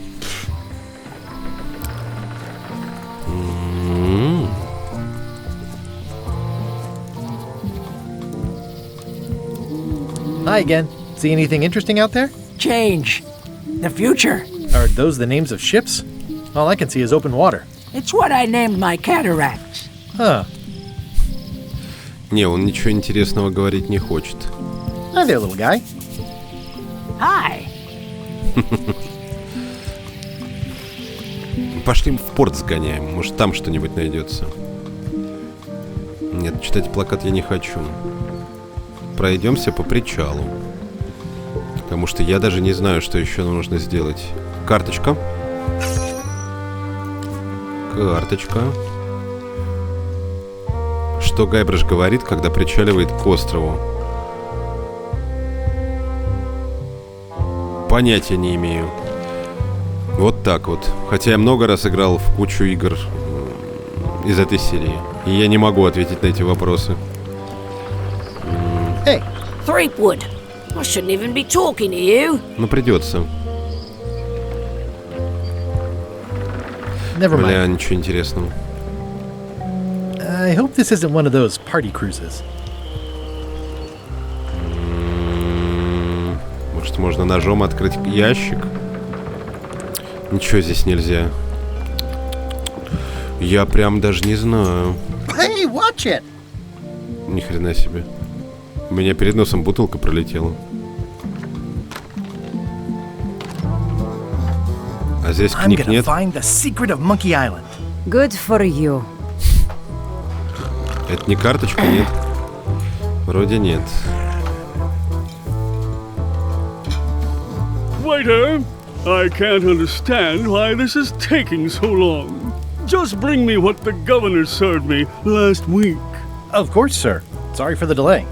Hi again. See anything interesting out there? Change. The future. Are those the names of ships? All I can see is open water. It's what I named my cataracts. Huh. Не, он ничего интересного говорить не хочет. Hi there, little guy. Hi. Пошли в порт сгоняем. Может, там что-нибудь найдется. Нет, читать плакат я не хочу. Пройдемся по причалу. Потому что я даже не знаю, что еще нужно сделать. Карточка. Карточка. Что Гайбраш говорит, когда причаливает к острову? Понятия не имею. Вот так вот. Хотя я много раз играл в кучу игр из этой серии. И я не могу ответить на эти вопросы. Hey. Threepwood. I shouldn't even be talking to you. Ну, придется. Never mind. Бля, ничего интересного. I hope this isn't one of those party cruises. Может, можно ножом открыть ящик? Ничего здесь нельзя. Я прям даже не знаю. Hey, watch it! Ни хрена себе. У меня перед носом бутылка пролетела. А здесь I'm книг gonna нет? find the secret of Monkey Island. Good for you. Это не карточка, нет? Вроде нет. Waiter, I can't understand why this is taking so long. Just bring me what the governor served me last week. Of course, sir. Sorry for the delay.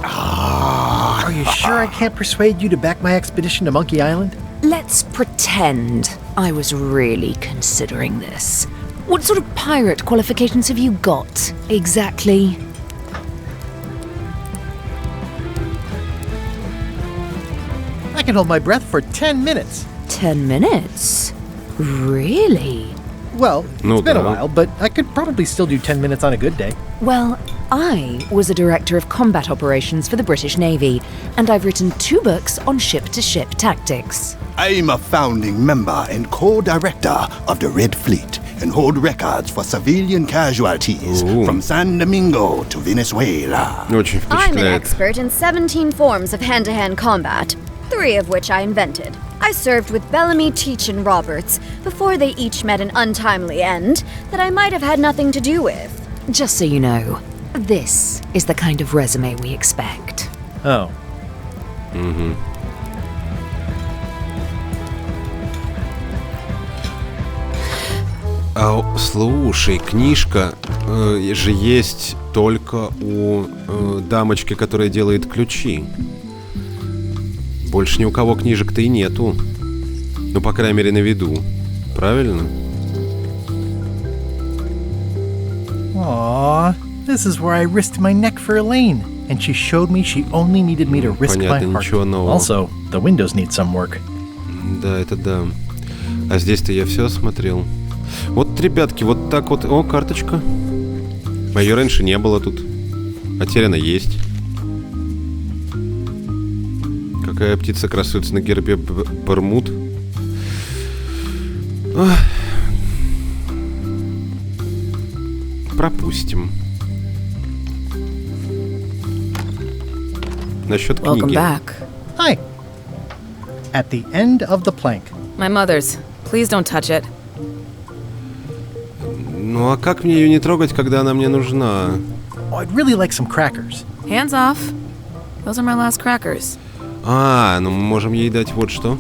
Are you sure I can't persuade you to back my expedition to Monkey Island? Let's pretend I was really considering this. What sort of pirate qualifications have you got, exactly? I can hold my breath for 10 minutes. 10 minutes? Really? Well, it's been a да. while, but I could probably still do 10 minutes on a good day. Well, I was a director of combat operations for the British Navy, and I've written 2 books on ship-to-ship tactics. I'm a founding member and co-director of the Red Fleet and hold records for civilian casualties from San Domingo to Venezuela. Очень I'm an впечатляет. expert in 17 forms of hand-to-hand combat, 3 of which I invented. I served with Bellamy, Teach, and Roberts before they each met an untimely end that I might have had nothing to do with. Just so you know, this is the kind of resume we expect. Oh. Угу. Слушай, книжка же есть только у дамочки, которая делает ключи. Больше ни у кого книжек-то и нету. Ну, по крайней мере, на виду. Правильно? Aww, this is where I risked my neck for Elaine, and she showed me she only needed me to risk my Понятно, heart. ничего нового. Also, the windows need some work. Да, это да. А здесь-то я все осмотрел. Вот, ребятки, вот так вот. О, карточка. А ее раньше не было тут. А теперь она есть. Какая птица красуется на гербе Бермуд? Пропустим. Насчет Welcome книги. back. Hi. At the end of the plank. My mother's. Please don't touch it. Ну а как мне ее не трогать, когда она мне нужна? Oh, I'd really like some crackers. Hands off. Those are my last crackers. А, ну мы можем ей дать вот что.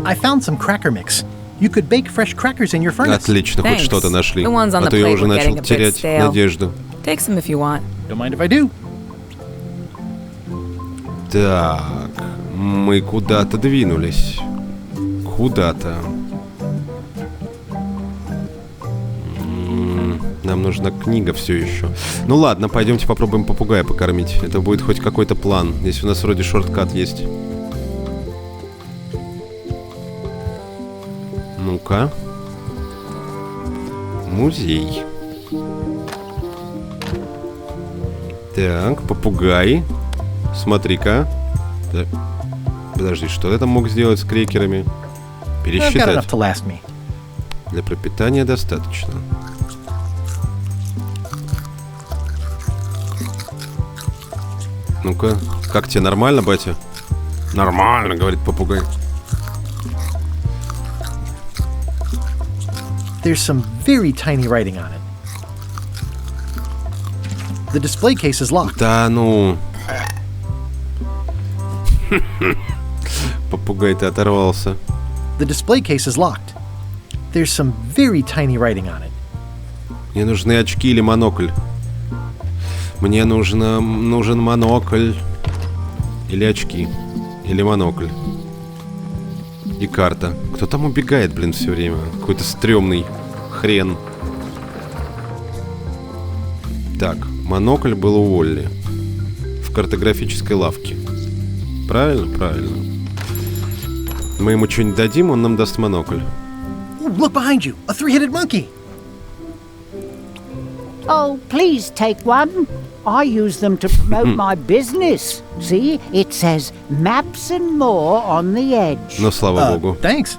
I found some cracker mix. You could bake fresh crackers in your furnace. Отлично, хоть Thanks. что-то нашли. The ones on А the то я plate уже were начал getting a bit терять stale. надежду. Take some if you want. Don't mind if I do. Так. Мы куда-то двинулись. Куда-то. Нам нужна книга все еще. Ну ладно, пойдемте попробуем попугая покормить. Это будет хоть какой-то план. Здесь у нас вроде шорткат есть. Ну-ка. Музей. Так, попугай. Смотри-ка. Да. Подожди, что я там мог сделать с крекерами? Пересчитать. Для пропитания достаточно. Ну-ка, как тебе, нормально, батя? Нормально, говорит попугай. There's some very tiny writing on it. The display case is locked. Да ну. Попугай-то оторвался. The display case is locked. There's some very tiny writing on it. Мне нужны очки или монокль. Мне нужен монокль. Или очки. Или монокль. И карта. Кто там убегает, блин, все время? Какой-то стрёмный хрен. Так, монокль был у Олли. В картографической лавке. Правильно? Правильно. Мы ему что-нибудь дадим, он нам даст монокль. Look behind you! A three-headed monkey! Oh, please take one. I use them to promote my business. See, it says maps and more on the edge. Ну, слава богу. Thanks.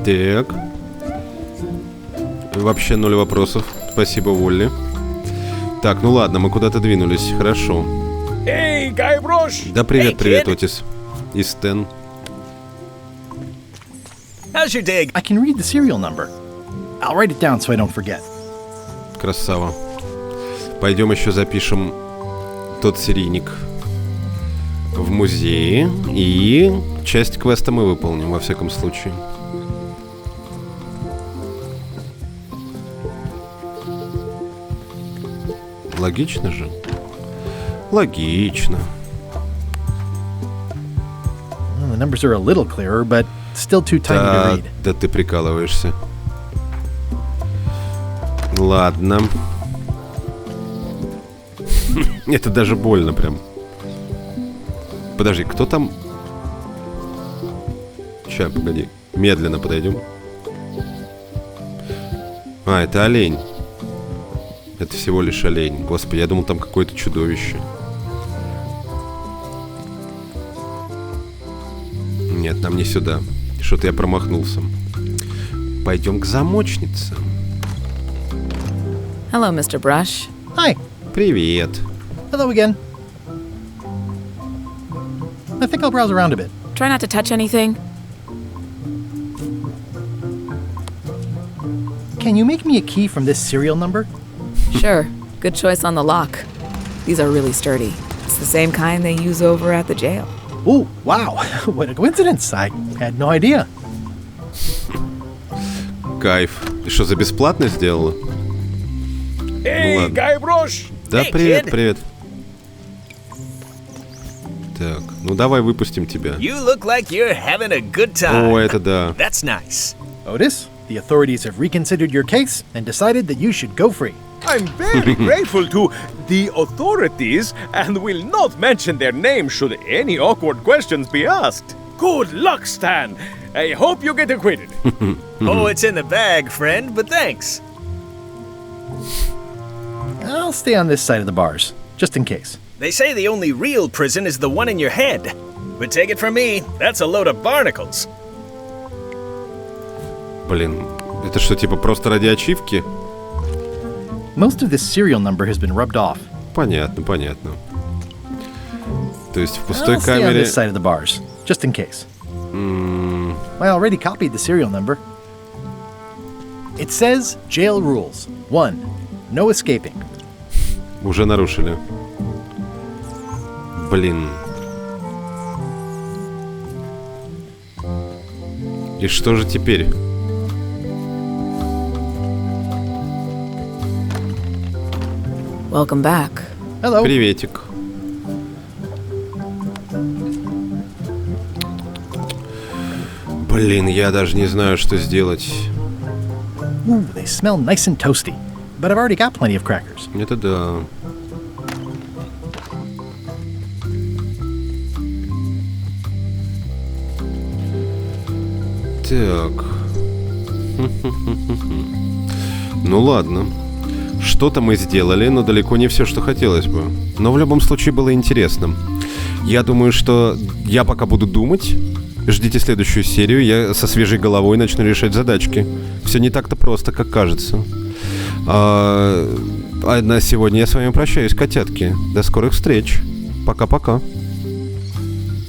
Так. Вообще 0 вопросов. Спасибо, Волли. Так, ну ладно, мы куда-то двинулись. Хорошо. Эй, Гайброш! Да привет, Отис. И Стэн. How's your day? I can read the serial number. I'll write it down so I don't forget. Красава. Пойдем еще запишем тот серийник в музее. И часть квеста мы выполним, во всяком случае. Логично же? Логично. Well, the numbers are a little clearer, but still too tiny to read. Да ты прикалываешься. Ладно. Это даже больно прям. Подожди, кто там? Ща, погоди. Медленно подойдем. А, это олень. Это всего лишь олень. Господи, я думал, там какое-то чудовище. Нет, нам не сюда. Что-то я промахнулся. Пойдем к замочнице. Hello, Mr. Brush. Hi. Привет. Hello again. I think I'll browse around a bit. Try not to touch anything. Can you make me a key from this serial number? Sure. Good choice on the lock. These are really sturdy. It's the same kind they use over at the jail. Oh, wow. What a coincidence. I had no idea. Кайф. Ты что, за бесплатно сделала? Эй, Гайброш! Да, привет, привет. Так, ну давай выпустим тебя. You look like you're having a good time. О, это да. That's nice. Otis, the authorities have reconsidered your case and decided that you should go free. I'm very grateful to the authorities and will not mention their name should any awkward questions be asked. Good luck, Stan. I hope you get acquitted. Oh, it's in the bag, friend, but thanks. I'll stay on this side of the bars, just in case. They say the only real prison is the one in your head. But take it from me, that's a load of barnacles. Блин, это что, типа просто ради ачивки? Most of this serial number has been rubbed off. Понятно, понятно. То есть в пустой I'll stay on камере... this side of the bars, just in case. I already copied the serial number. It says jail rules. 1. No escaping. Уже нарушили. Блин. И что же теперь? Welcome back. Hello. Приветик. Блин, я даже не знаю, что сделать. Ooh, they smell nice and toasty. But I've already got plenty of crackers. Это да. Так. Ну ладно. Что-то мы сделали, но далеко не все, что хотелось бы. Но в любом случае было интересно. Я думаю, что я пока буду думать. Ждите следующую серию, я со свежей головой начну решать задачки. Все не так-то просто, как кажется. А на сегодня я с вами прощаюсь, котятки. До скорых встреч. Пока-пока.